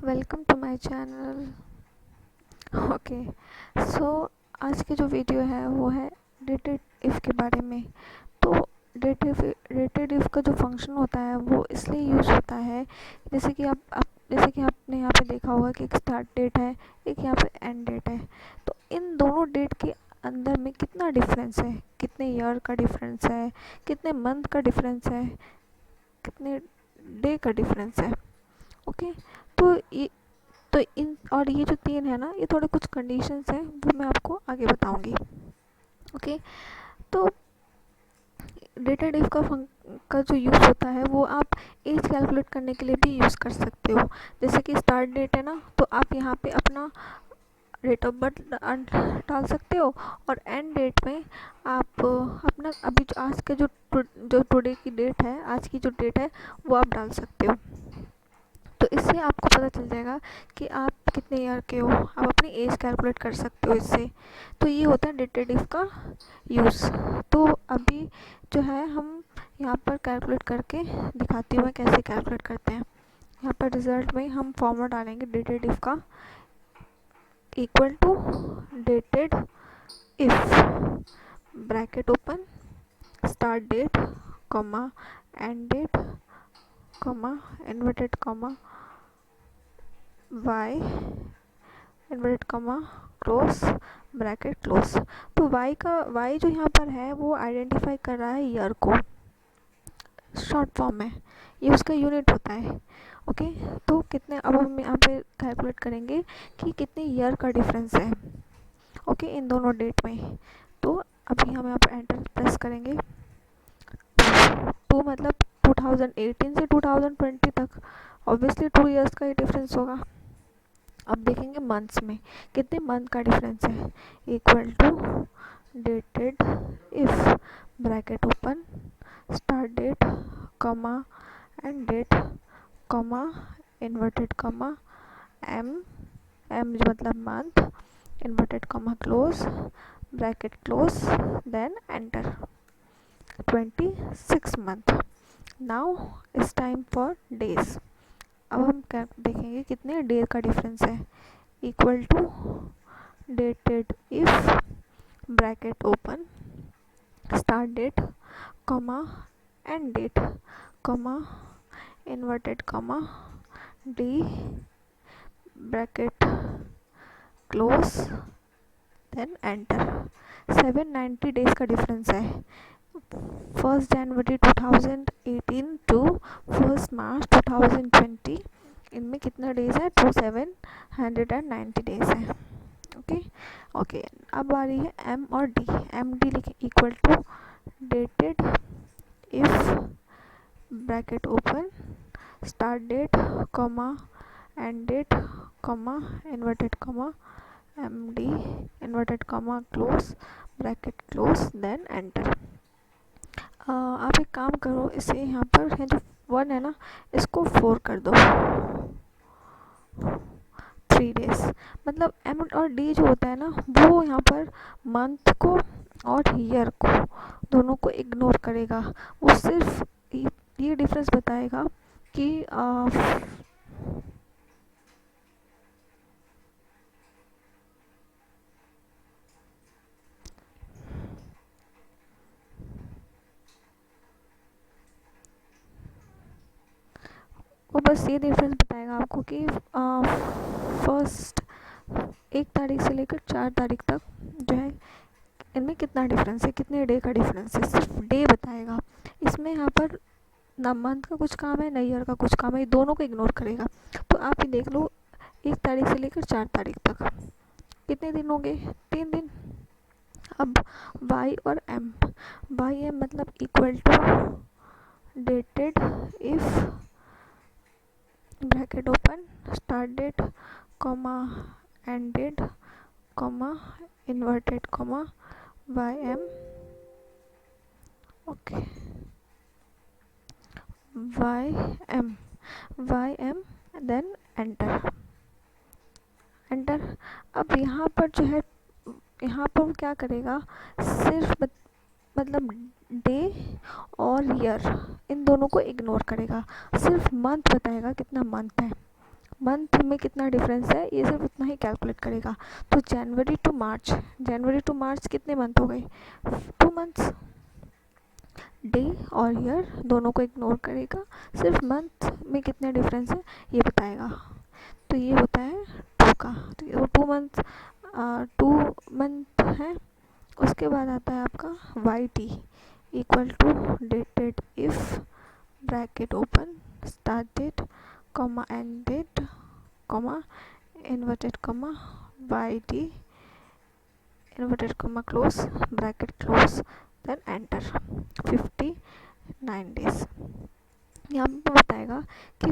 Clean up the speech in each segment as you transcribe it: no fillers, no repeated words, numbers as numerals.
Welcome to my channel. Okay, so आज की जो वीडियो है वो है डेटेड इफ़ के बारे में। तो डेटेड इफ़ का जो फंक्शन होता है वो इसलिए यूज़ होता है जैसे कि जैसे कि आपने यहाँ पे देखा होगा कि एक स्टार्ट डेट है, एक यहाँ पे एंड डेट है। तो इन दोनों डेट के अंदर में कितना डिफरेंस है, कितने ईयर का डिफरेंस है, कितने मंथ का डिफरेंस है, कितने डे का डिफरेंस है। ओके, तो ये जो तीन है ना, ये थोड़े कुछ कंडीशंस हैं वो मैं आपको आगे बताऊंगी। ओके, तो डेटा डिफ का जो यूज़ होता है वो आप एज कैलकुलेट करने के लिए भी यूज़ कर सकते हो। जैसे कि स्टार्ट डेट है ना, तो आप यहाँ पे अपना डेट ऑफ बर्थ डाल सकते हो, और एंड डेट में आप अपना अभी जो आज के जो टुडे की डेट है, आज की जो डेट है वो आप डाल सकते हो। तो इससे आपको पता चल जाएगा कि आप कितने ईयर के हो, आप अपनी एज कैलकुलेट कर सकते हो इससे। तो ये होता है डेटेड इफ का यूज़। तो अभी जो है हम यहाँ पर कैलकुलेट करके दिखाती हूँ मैं कैसे कैलकुलेट करते हैं। यहाँ पर रिज़ल्ट में हम फॉर्मूला डालेंगे डेटेड इफ का, equal to dated if bracket open start date comma end date comma inverted comma y inverted comma close bracket close. तो y जो यहाँ पर है वो आइडेंटिफाई कर रहा है ईयर को, शॉर्ट फॉर्म में, ये उसका यूनिट होता है। ओके, तो कितने, अब हम यहाँ पे कैलकुलेट करेंगे कि कितने ईयर का डिफरेंस है ओके इन दोनों डेट में। तो अभी हम यहाँ पर एंटर प्रेस करेंगे। टू मतलब 2018 से 2020 तक, ऑब्वियसली 2 ईयर्स का ही डिफरेंस होगा। अब देखेंगे मंथ्स में कितने मंथ का डिफरेंस है, equal to dated if bracket open start date comma end date comma inverted comma M M मतलब month inverted comma close bracket close, then enter 26 month. Now it's time for days. अब हम क्या देखेंगे कितने day का difference है, equal to dated if bracket open start date comma end date comma inverted comma D bracket close, then enter. 790 days का difference है, 1 जनवरी 2018 to 1 मार्च 2020। इनमें कितना डेज है, 2790 डेज है। ओके ओके, अब आ रही है एम और डी। एम डी लिखे equal to dated if bracket open start date comma end date comma inverted comma M D inverted comma close bracket close, then enter. आप एक काम करो, इसे यहाँ पर है जो 1 है ना, इसको 4 कर दो, 3 डेज। मतलब एम और डी जो होता है ना, वो यहाँ पर मंथ को और ईयर को दोनों को इग्नोर करेगा। वो सिर्फ ये डिफरेंस बताएगा कि वो बस ये डिफरेंस बताएगा आपको कि फर्स्ट 1 तारीख से लेकर 4 तारीख तक जो है इनमें कितना डिफरेंस है, कितने डे का डिफरेंस है, सिर्फ डे बताएगा। इसमें यहाँ पर ना मंथ का कुछ काम है ना ईयर का कुछ काम है, ये दोनों को इग्नोर करेगा। तो आप ये देख लो, 1 तारीख से लेकर 4 तारीख तक कितने दिन होंगे, 3 दिन। अब y और m, y m मतलब equal to dated if bracket open start date comma end date comma inverted comma Y M, okay Y M, then enter enter. अब यहाँ पर जो है, यहाँ पर वो क्या करेगा, सिर्फ मतलब डे और ईयर इन दोनों को इग्नोर करेगा, सिर्फ मंथ बताएगा कितना मंथ है। मंथ में कितना डिफरेंस है ये सिर्फ उतना ही कैलकुलेट करेगा। तो जनवरी टू मार्च कितने मंथ हो गए, 2 मंथ्स। डे और ईयर दोनों को इग्नोर करेगा, सिर्फ मंथ में कितने डिफरेंस है ये बताएगा। तो ये होता है 2 का। तो ये 2 मंथ है। उसके बाद आता है आपका Y T equal to dated if bracket open start date comma end date comma inverted comma Y T inverted comma close bracket close then enter 59 days. यहाँ पर बताएगा कि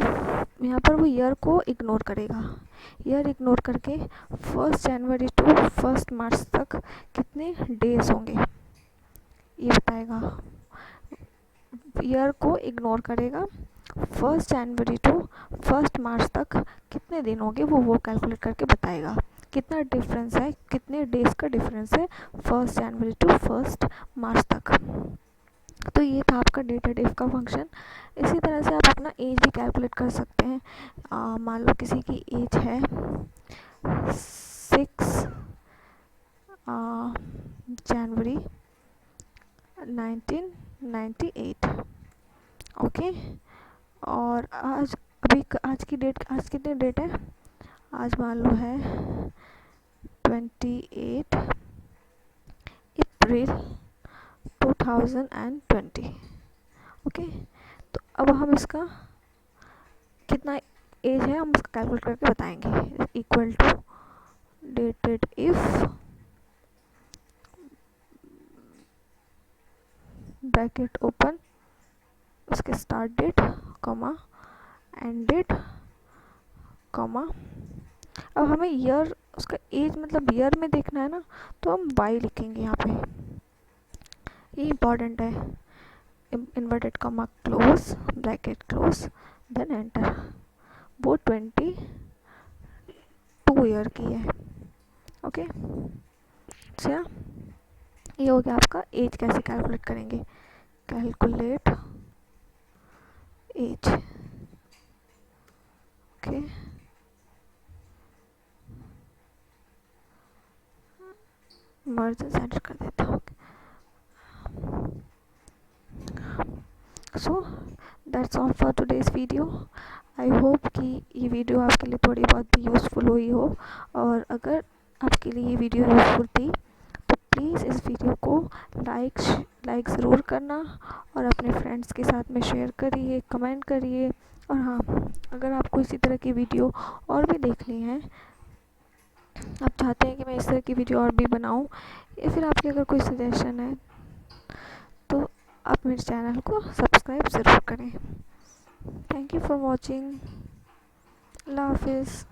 यहाँ पर वो ईयर को इग्नोर करेगा। ईयर इग्नोर करके 1 जनवरी टू 1 मार्च तक कितने डेज होंगे ये बताएगा। ईयर को इग्नोर करेगा, 1 जनवरी टू 1 मार्च तक कितने दिन होंगे वो कैलकुलेट करके बताएगा। कितना डिफरेंस है, कितने डेज का डिफरेंस है 1 जनवरी टू 1 मार्च तक। तो ये था आपका डेटेड इफ का फंक्शन। इसी तरह से आप अपना एज भी कैलकुलेट कर सकते हैं। मान लो किसी की एज है 6 जनवरी 1998। ओके, और आज कितनी डेट है, आज मान लो है 28 अप्रैल 2020। ओके, तो अब हम इसका कितना एज है हम इसका कैलकुलेट करके बताएंगे। Equal to dated if bracket open उसके start date comma end date comma. अब हमें ईयर उसका एज मतलब ईयर में देखना है ना, तो हम वाई लिखेंगे यहाँ पे, ये इम्पॉर्टेंट है। Inverted comma close bracket close then enter. वो 22 ईयर की है। ओके, अच्छा ये हो गया आपका एज कैसे कैलकुलेट करेंगे। Calculate age. Okay, merge enter कर देता हूँ। So that's all for today's video. I hope कि ये वीडियो आपके लिए थोड़ी बहुत भी यूज़फुल हुई हो, और अगर आपके लिए ये वीडियो यूज़फुल थी तो प्लीज़ इस वीडियो को लाइक ज़रूर करना और अपने फ्रेंड्स के साथ में शेयर करिए, कमेंट करिए। और हाँ, अगर आपको इसी तरह की वीडियो और भी देखनी है, आप चाहते हैं कि मैं इस तरह की वीडियो और भी बनाऊं, या फिर आपके अगर कोई सजेशन है तो आप मेरे चैनल को सब्सक्राइब ज़रूर करें। Thank you for watching. अल्लाह हाफिज़।